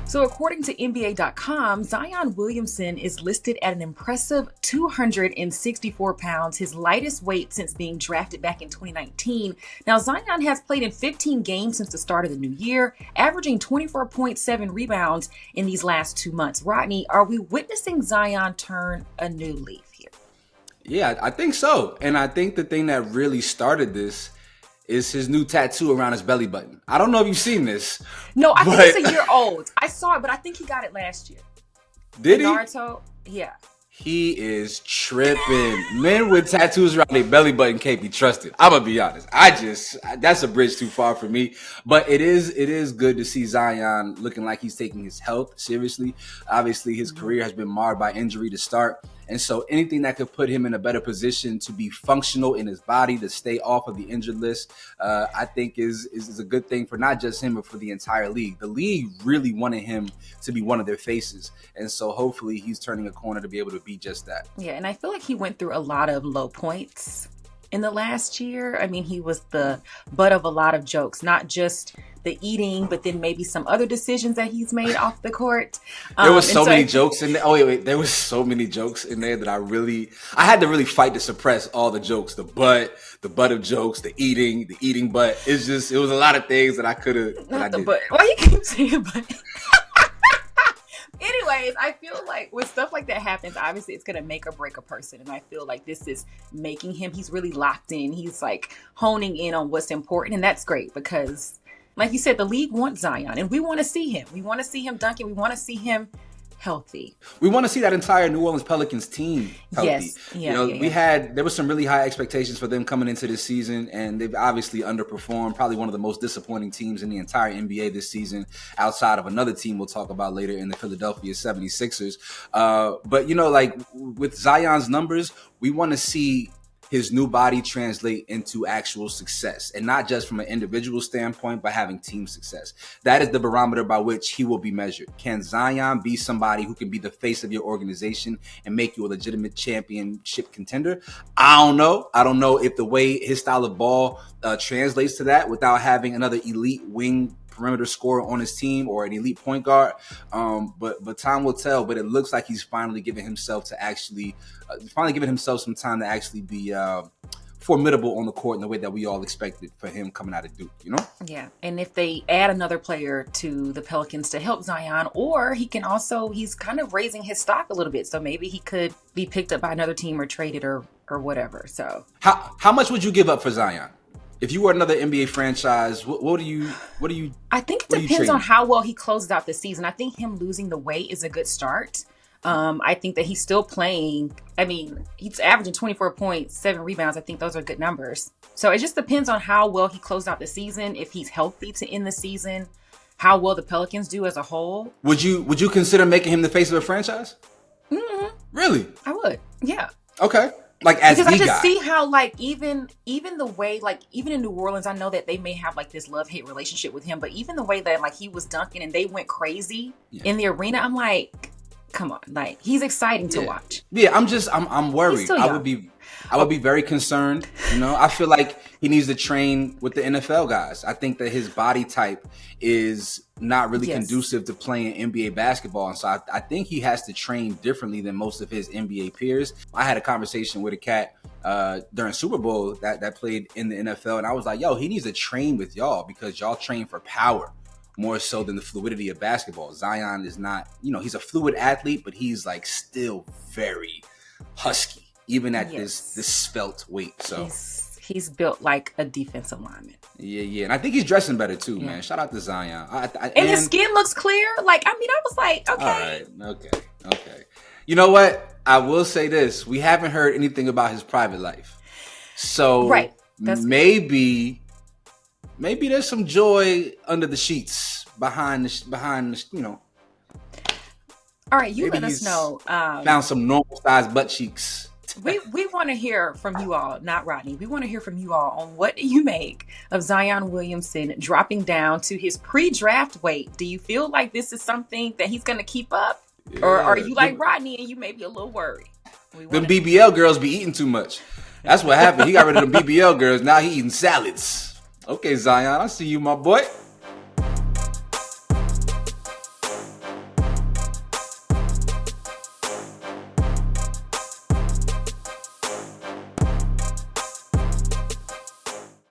So according to NBA.com, Zion Williamson is listed at an impressive 264 pounds, his lightest weight since being drafted back in 2019. Now, Zion has played in 15 games since the start of the new year, averaging 24.7 rebounds in these last 2 months. Rodney, are we witnessing Zion turn a new leaf here? Yeah, I think so. And I think the thing that really started this is his new tattoo around his belly button. I don't know if you've seen this. No, I think it's a year old. I saw it, but I think he got it last year. Did he? Naruto, yeah. He is tripping. Men with tattoos around their belly button can't be trusted. I'm gonna be honest. That's a bridge too far for me. But it is good to see Zion looking like he's taking his health seriously. Obviously, his career has been marred by injury to start. And so anything that could put him in a better position to be functional in his body, to stay off of the injured list, I think is a good thing for not just him, but for the entire league. The league really wanted him to be one of their faces. And so hopefully he's turning a corner to be able to be just that. Yeah, and I feel like he went through a lot of low points in the last year. I mean, he was the butt of a lot of jokes, not just the eating, but then maybe some other decisions that he's made off the court. There was so many jokes in there. Oh, wait. There was so many jokes in there that I had to really fight to suppress all the jokes. The butt of jokes, the eating butt. It was a lot of things that I could have. Not the butt. Why you keep saying butt? Anyways, I feel like when stuff like that happens, obviously it's going to make or break a person. And I feel like this is making him, he's really locked in. He's like honing in on what's important. And that's great because, like you said, the league wants Zion and we want to see him. We want to see him dunking. We want to see him healthy. We want to see that entire New Orleans Pelicans team healthy. Yes. Yeah, there was some really high expectations for them coming into this season, and they've obviously underperformed. Probably one of the most disappointing teams in the entire NBA this season, outside of another team we'll talk about later in the Philadelphia 76ers. But with Zion's numbers, we want to see his new body translate into actual success, and not just from an individual standpoint, but having team success. That is the barometer by which he will be measured. Can Zion be somebody who can be the face of your organization and make you a legitimate championship contender? I don't know. I don't know if the way his style of ball translates to that without having another elite wing perimeter scorer on his team or an elite point guard. But time will tell. But it looks like he's finally giving himself some time to actually be formidable on the court in the way that we all expected for him coming out of Duke, you know? Yeah. And if they add another player to the Pelicans to help Zion, or he's kind of raising his stock a little bit. So maybe he could be picked up by another team or traded or whatever. So how much would you give up for Zion? If you were another NBA franchise, what do you? I think it depends on how well he closes out the season. I think him losing the weight is a good start. I think that he's still playing. I mean, he's averaging 24.7 rebounds. I think those are good numbers. So it just depends on how well he closed out the season. If he's healthy to end the season, how well the Pelicans do as a whole. Would you consider making him the face of a franchise? Mm-hmm. Really? I would. Yeah. Okay. Like as because the I just guy. see how like even the way like even in New Orleans, I know that they may have like this love-hate relationship with him, but even the way that like he was dunking and they went crazy in the arena, I'm like, come on, like he's exciting to watch. Yeah, I'm worried. I would be very concerned. You know, I feel like he needs to train with the NFL guys. I think that his body type is not really conducive to playing NBA basketball. And so I think he has to train differently than most of his NBA peers. I had a conversation with a cat during Super Bowl that played in the NFL. And I was like, yo, he needs to train with y'all because y'all train for power more so than the fluidity of basketball. Zion is not, he's a fluid athlete, but he's like still very husky, even at this svelte weight. So he's built like a defensive lineman. Yeah. And I think he's dressing better too, man. Shout out to Zion. And his skin looks clear. Like, I mean, I was like, okay. All right. Okay. You know what? I will say this. We haven't heard anything about his private life. So maybe there's some joy under the sheets behind the. All right, you let us know. Found some normal sized butt cheeks. We want to hear from you all, not Rodney. We want to hear from you all on what do you make of Zion Williamson dropping down to his pre-draft weight. Do you feel like this is something that he's going to keep up? Yeah. Or are you like Rodney and you may be a little worried? Them BBL girls be eating too much. That's what happened. He got rid of them BBL girls. Now he eating salads. Okay, Zion, I see you, my boy.